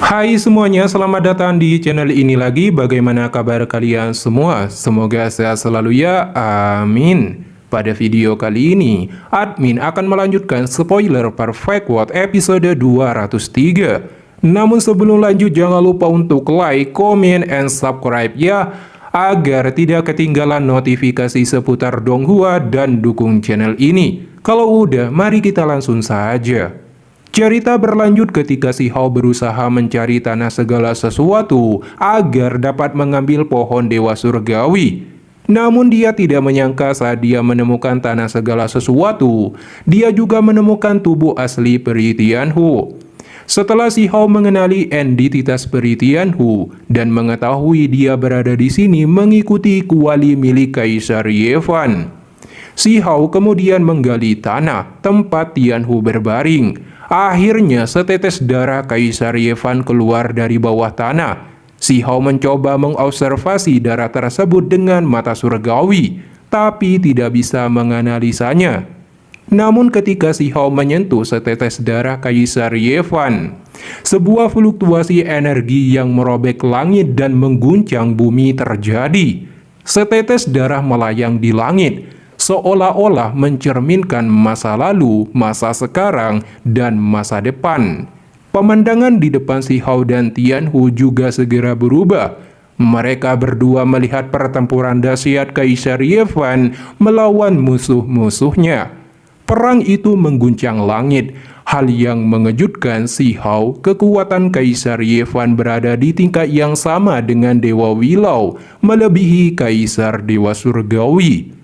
Hai semuanya, selamat datang di channel ini lagi. Bagaimana kabar kalian semua? Semoga sehat selalu ya, amin. Pada video kali ini, admin akan melanjutkan spoiler Perfect World episode 203. Namun sebelum lanjut, jangan lupa untuk like, comment, and subscribe ya, agar tidak ketinggalan notifikasi seputar Donghua dan dukung channel ini. Kalau udah, mari kita langsung saja. Cerita berlanjut ketika si Hao berusaha mencari tanah segala sesuatu agar dapat mengambil pohon dewa surgawi. Namun dia tidak menyangka saat dia menemukan tanah segala sesuatu, dia juga menemukan tubuh asli Peri Tianhu. Setelah si Hao mengenali entitas Peri Tianhu dan mengetahui dia berada di sini mengikuti kuali milik Kaisar Yevan, si Hao kemudian menggali tanah tempat Tianhu berbaring. Akhirnya setetes darah Kaisar Yevan keluar dari bawah tanah. Si Hao mencoba mengobservasi darah tersebut dengan mata surgawi, tapi tidak bisa menganalisanya. Namun ketika si Hao menyentuh setetes darah Kaisar Yevan, sebuah fluktuasi energi yang merobek langit dan mengguncang bumi terjadi. Setetes darah melayang di langit, seolah-olah mencerminkan masa lalu, masa sekarang, dan masa depan. Pemandangan di depan si Hao dan Tianhu juga segera berubah. Mereka berdua melihat pertempuran dahsyat Kaisar Yevan melawan musuh-musuhnya. Perang itu mengguncang langit. Hal yang mengejutkan si Hao, kekuatan Kaisar Yevan berada di tingkat yang sama dengan Dewa Wilau, melebihi Kaisar Dewa Surgawi.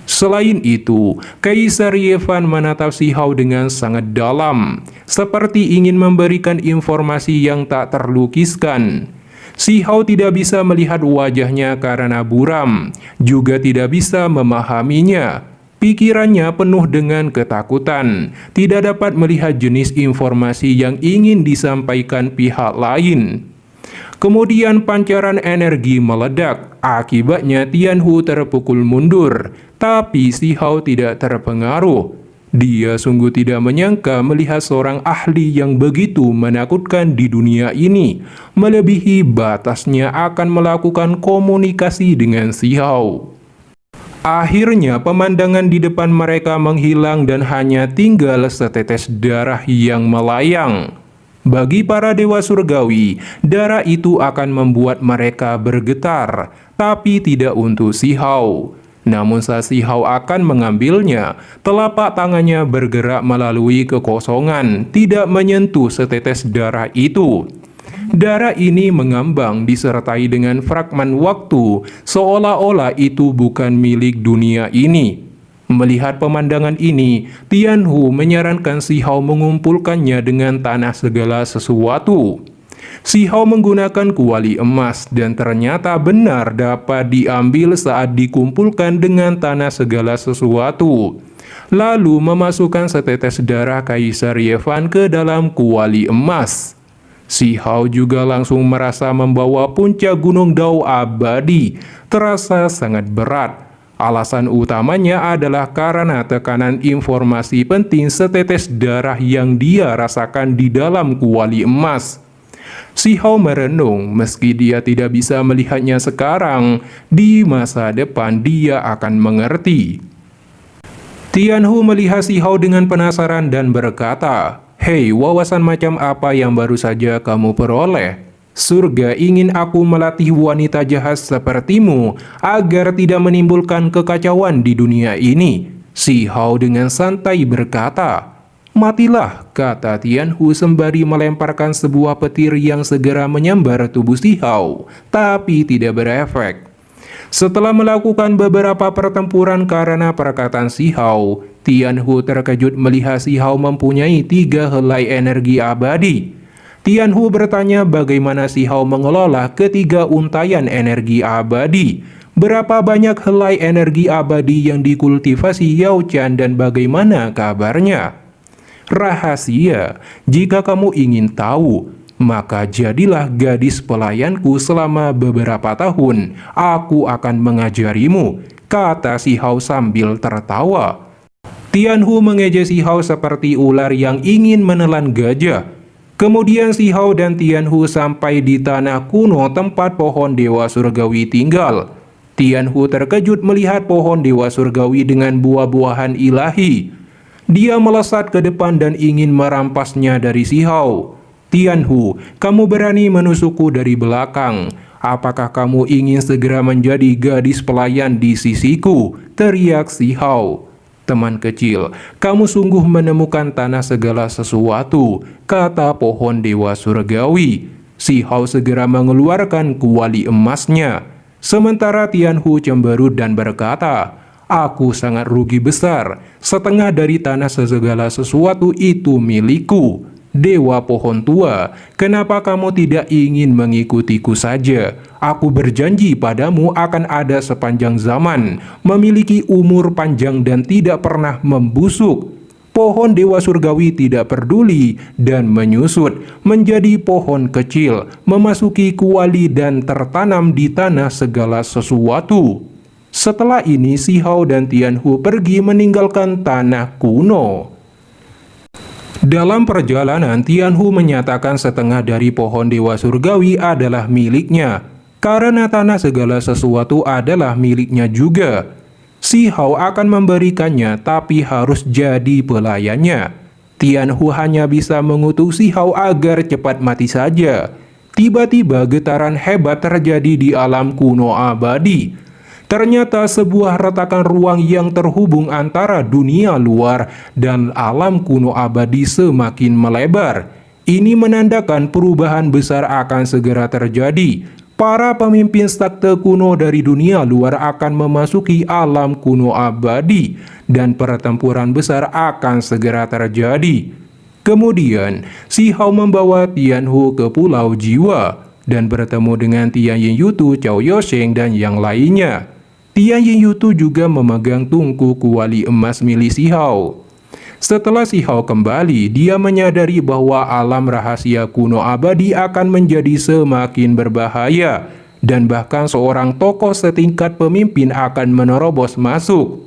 Selain itu, Kaisar Yevan menatap si Hao dengan sangat dalam, seperti ingin memberikan informasi yang tak terlukiskan. Si Hao tidak bisa melihat wajahnya karena buram, juga tidak bisa memahaminya. Pikirannya penuh dengan ketakutan, tidak dapat melihat jenis informasi yang ingin disampaikan pihak lain. Kemudian pancaran energi meledak, akibatnya Tianhu terpukul mundur, tapi si Hao tidak terpengaruh. Dia sungguh tidak menyangka melihat seorang ahli yang begitu menakutkan di dunia ini, melebihi batasnya akan melakukan komunikasi dengan si Hao. Akhirnya pemandangan di depan mereka menghilang dan hanya tinggal setetes darah yang melayang. Bagi para dewa surgawi, darah itu akan membuat mereka bergetar, tapi tidak untuk si Hao. Namun saat si Hao akan mengambilnya, telapak tangannya bergerak melalui kekosongan, tidak menyentuh setetes darah itu. Darah ini mengambang disertai dengan fragmen waktu, seolah-olah itu bukan milik dunia ini. Melihat pemandangan ini, Tianhu menyarankan si Hao mengumpulkannya dengan tanah segala sesuatu. Si Hao menggunakan kuali emas dan ternyata benar dapat diambil saat dikumpulkan dengan tanah segala sesuatu. Lalu memasukkan setetes darah Kaisar Yevan ke dalam kuali emas. Si Hao juga langsung merasa membawa puncak gunung Dao abadi, terasa sangat berat. Alasan utamanya adalah karena tekanan informasi penting setetes darah yang dia rasakan di dalam kuali emas. Si Hao merenung, meski dia tidak bisa melihatnya sekarang, di masa depan dia akan mengerti. Tianhu melihat si Hao dengan penasaran dan berkata, "Hei, wawasan macam apa yang baru saja kamu peroleh? Surga ingin aku melatih wanita jahat sepertimu agar tidak menimbulkan kekacauan di dunia ini." Si Hao dengan santai berkata. "Matilah," kata Tianhu sembari melemparkan sebuah petir yang segera menyambar tubuh si Hao, tapi tidak berefek. Setelah melakukan beberapa pertempuran karena perkataan si Hao, Tianhu terkejut melihat si Hao mempunyai 3 helai energi abadi. Tianhu bertanya bagaimana si Hao mengelola ketiga untayan energi abadi. Berapa banyak helai energi abadi yang dikultivasi Yao Chan dan bagaimana kabarnya? Rahasia, jika kamu ingin tahu, maka jadilah gadis pelayanku selama beberapa tahun. Aku akan mengajarimu, kata si Hao sambil tertawa. Tianhu mengejek si Hao seperti ular yang ingin menelan gajah. Kemudian Si Hao dan Tianhu sampai di tanah kuno tempat pohon dewa surgawi tinggal. Tianhu terkejut melihat pohon dewa surgawi dengan buah-buahan ilahi. Dia melesat ke depan dan ingin merampasnya dari Si Hao. "Tianhu, kamu berani menusukku dari belakang. Apakah kamu ingin segera menjadi gadis pelayan di sisiku?" teriak Si Hao. "Teman kecil, kamu sungguh menemukan tanah segala sesuatu," kata pohon dewa surgawi. Si Hao segera mengeluarkan kuali emasnya. Sementara Tianhu cemberut dan berkata, "Aku sangat rugi besar. Setengah dari tanah segala sesuatu itu milikku. Dewa pohon tua, kenapa kamu tidak ingin mengikutiku saja? Aku berjanji padamu akan ada sepanjang zaman, memiliki umur panjang dan tidak pernah membusuk." Pohon dewa surgawi tidak peduli dan menyusut menjadi pohon kecil, memasuki kuali dan tertanam di tanah segala sesuatu. Setelah ini Si Hao dan Tianhu pergi meninggalkan tanah kuno. Dalam perjalanan, Tianhu menyatakan setengah dari pohon dewa surgawi adalah miliknya, karena tanah segala sesuatu adalah miliknya juga. Si Hao akan memberikannya, tapi harus jadi pelayannya. Tianhu hanya bisa mengutuk Si Hao agar cepat mati saja. Tiba-tiba getaran hebat terjadi di alam kuno abadi. Ternyata sebuah retakan ruang yang terhubung antara dunia luar dan alam kuno abadi semakin melebar. Ini menandakan perubahan besar akan segera terjadi. Para pemimpin sakte kuno dari dunia luar akan memasuki alam kuno abadi dan pertempuran besar akan segera terjadi. Kemudian, Si Hao membawa Tianhu ke Pulau Jiwa dan bertemu dengan Tian Yin Yutu, Cao Yosheng, dan yang lainnya. Tian Yin Yutu juga memegang tungku kuali emas milik Si Hao. Setelah Si Hao kembali, dia menyadari bahwa alam rahasia kuno abadi akan menjadi semakin berbahaya, dan bahkan seorang tokoh setingkat pemimpin akan menerobos masuk.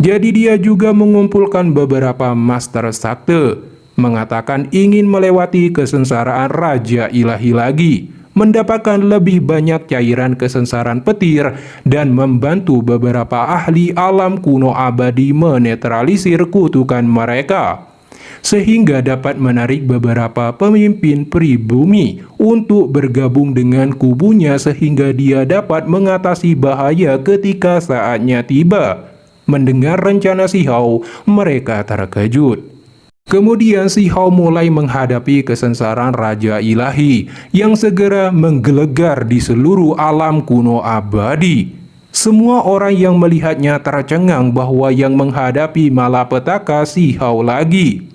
Jadi dia juga mengumpulkan beberapa master sakte, mengatakan ingin melewati kesengsaraan Raja Ilahi lagi, mendapatkan lebih banyak cairan kesengsaraan petir, dan membantu beberapa ahli alam kuno abadi menetralisir kutukan mereka, sehingga dapat menarik beberapa pemimpin pribumi untuk bergabung dengan kubunya sehingga dia dapat mengatasi bahaya ketika saatnya tiba. Mendengar rencana Si Hao, mereka terkejut. Kemudian Si Hao mulai menghadapi kesengsaraan Raja Ilahi yang segera menggelegar di seluruh alam kuno abadi. Semua orang yang melihatnya tercengang bahwa yang menghadapi malapetaka Si Hao lagi.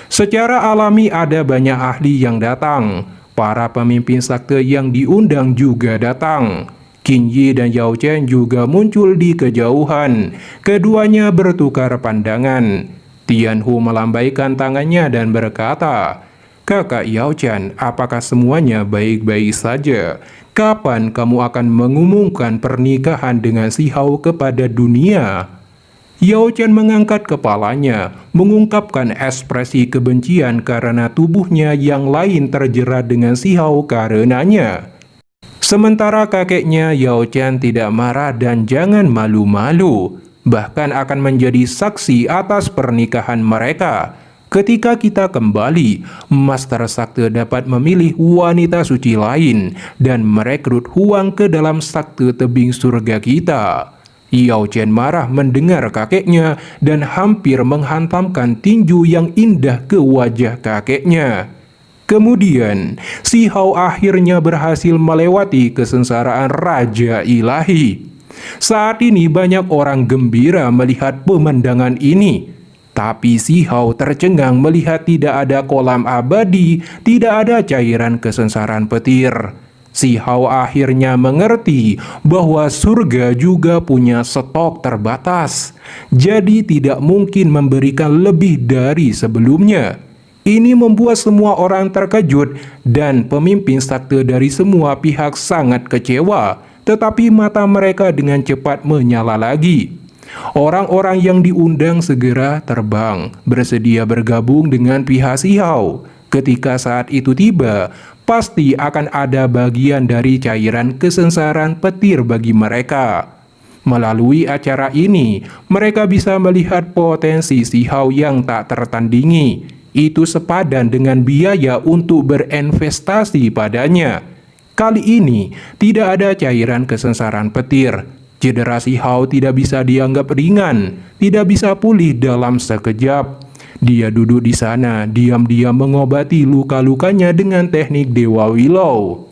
Secara alami ada banyak ahli yang datang. Para pemimpin sakte yang diundang juga datang. Qin Yi dan Yao Chen juga muncul di kejauhan. Keduanya bertukar pandangan. Tianhu melambaikan tangannya dan berkata, "Kakak Yao Chen, apakah semuanya baik-baik saja? Kapan kamu akan mengumumkan pernikahan dengan Si Hao kepada dunia?" Yao Chen mengangkat kepalanya, mengungkapkan ekspresi kebencian karena tubuhnya yang lain terjerat dengan Si Hao karenanya. Sementara kakeknya Yao Chen tidak marah dan jangan malu-malu, bahkan akan menjadi saksi atas pernikahan mereka. Ketika kita kembali, Master Sakte dapat memilih wanita suci lain dan merekrut Huang ke dalam sakte tebing surga kita. Yao Chen marah mendengar kakeknya dan hampir menghantamkan tinju yang indah ke wajah kakeknya. Kemudian, Si Hao akhirnya berhasil melewati kesengsaraan Raja Ilahi. Saat ini banyak orang gembira melihat pemandangan ini. Tapi Si Hao tercengang melihat tidak ada kolam abadi, tidak ada cairan kesengsaraan petir. Si Hao akhirnya mengerti bahwa surga juga punya stok terbatas. Jadi tidak mungkin memberikan lebih dari sebelumnya. Ini membuat semua orang terkejut dan pemimpin sakte dari semua pihak sangat kecewa. Tetapi mata mereka dengan cepat menyala lagi. Orang-orang yang diundang segera terbang, bersedia bergabung dengan pihak Si Hao. Ketika saat itu tiba, pasti akan ada bagian dari cairan kesengsaraan petir bagi mereka. Melalui acara ini, mereka bisa melihat potensi Si Hao yang tak tertandingi. Itu sepadan dengan biaya untuk berinvestasi padanya. Kali ini, tidak ada cairan kesengsaraan petir. Cedera Si Hao tidak bisa dianggap ringan, tidak bisa pulih dalam sekejap. Dia duduk di sana, diam-diam mengobati luka-lukanya dengan teknik Dewa Willow.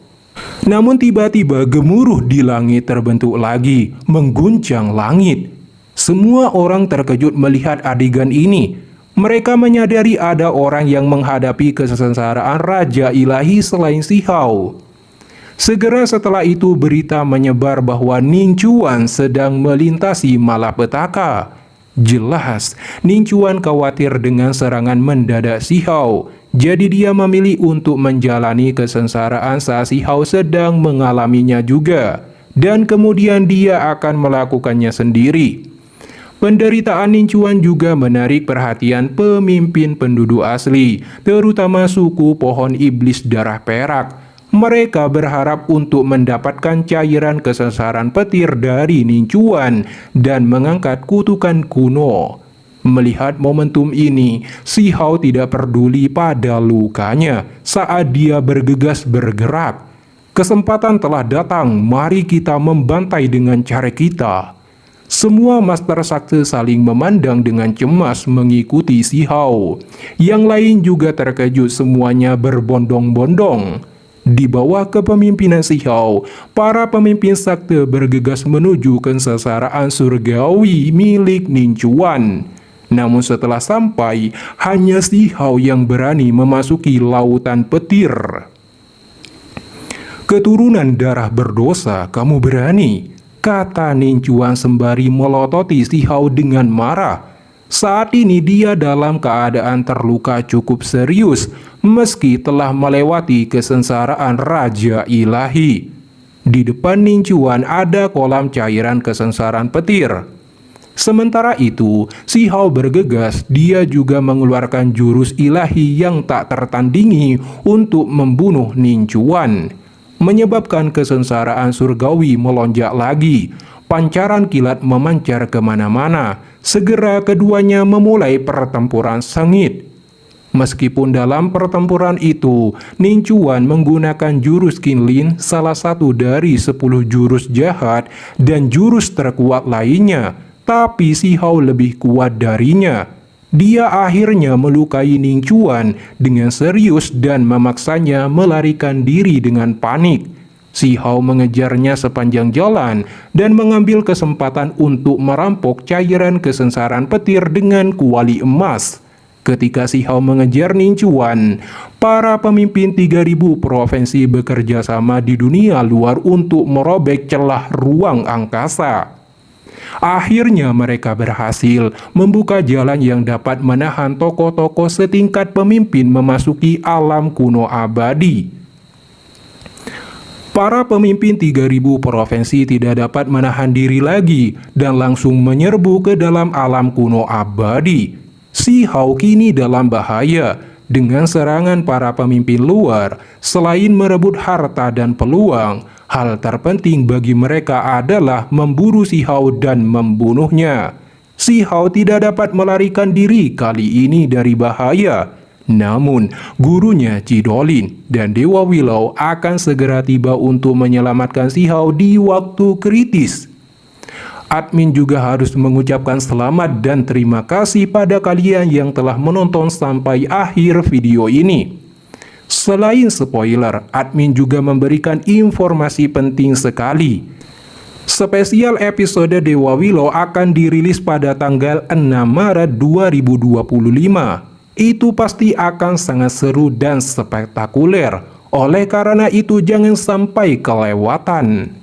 Namun tiba-tiba gemuruh di langit terbentuk lagi, mengguncang langit. Semua orang terkejut melihat adegan ini. Mereka menyadari ada orang yang menghadapi kesengsaraan Raja Ilahi selain Si Hao. Segera setelah itu berita menyebar bahwa Ning Chuan sedang melintasi malapetaka. Jelas, Ning Chuan khawatir dengan serangan mendadak Si Hao. Jadi dia memilih untuk menjalani kesengsaraan saat Si Hao sedang mengalaminya juga. Dan kemudian dia akan melakukannya sendiri. Penderitaan Ning Chuan juga menarik perhatian pemimpin penduduk asli, terutama suku pohon iblis darah perak. Mereka berharap untuk mendapatkan cairan kesengsaraan petir dari Ning Chuan dan mengangkat kutukan kuno. Melihat momentum ini, Si Hao tidak peduli pada lukanya saat dia bergegas bergerak. Kesempatan telah datang, mari kita membantai dengan cara kita. Semua Master Sakti saling memandang dengan cemas mengikuti Si Hao. Yang lain juga terkejut, semuanya berbondong-bondong. Di bawah kepemimpinan Si Hao, para pemimpin sakti bergegas menuju kesengsaraan surgawi milik Ning Chuan. Namun setelah sampai, hanya Si Hao yang berani memasuki lautan petir. "Keturunan darah berdosa, kamu berani?" kata Ning Chuan sembari melototi Si Hao dengan marah. Saat ini dia dalam keadaan terluka cukup serius, meski telah melewati kesengsaraan Raja Ilahi. Di depan Ning Chuan ada kolam cairan kesengsaraan petir. Sementara itu, Si Hao bergegas, dia juga mengeluarkan jurus ilahi yang tak tertandingi untuk membunuh Ning Chuan. Menyebabkan kesengsaraan surgawi melonjak lagi. Pancaran kilat memancar kemana-mana. Segera keduanya memulai pertempuran sengit. Meskipun dalam pertempuran itu, Ning Chuan menggunakan jurus Qinlin, salah satu dari 10 jurus jahat dan jurus terkuat lainnya, tapi Si Hao lebih kuat darinya. Dia akhirnya melukai Ning Chuan dengan serius dan memaksanya melarikan diri dengan panik. Si Hao mengejarnya sepanjang jalan dan mengambil kesempatan untuk merampok cairan kesengsaraan petir dengan kuali emas. Ketika Si Hao mengejar Ning Chuan, para pemimpin 3000 provinsi bekerja sama di dunia luar untuk merobek celah ruang angkasa. Akhirnya mereka berhasil membuka jalan yang dapat menahan tokoh-tokoh setingkat pemimpin memasuki alam kuno abadi. Para pemimpin 3000 provinsi tidak dapat menahan diri lagi dan langsung menyerbu ke dalam alam kuno abadi. Si Hao kini dalam bahaya. Dengan serangan para pemimpin luar, selain merebut harta dan peluang, hal terpenting bagi mereka adalah memburu Si Hao dan membunuhnya. Si Hao tidak dapat melarikan diri kali ini dari bahaya. Namun, gurunya Cidolin dan Dewa Willow akan segera tiba untuk menyelamatkan Si Hao di waktu kritis. Admin juga harus mengucapkan selamat dan terima kasih pada kalian yang telah menonton sampai akhir video ini. Selain spoiler, admin juga memberikan informasi penting sekali. Spesial episode Dewa Willow akan dirilis pada tanggal 6 Maret 2025. Itu pasti akan sangat seru dan spektakuler. Oleh karena itu jangan sampai kelewatan.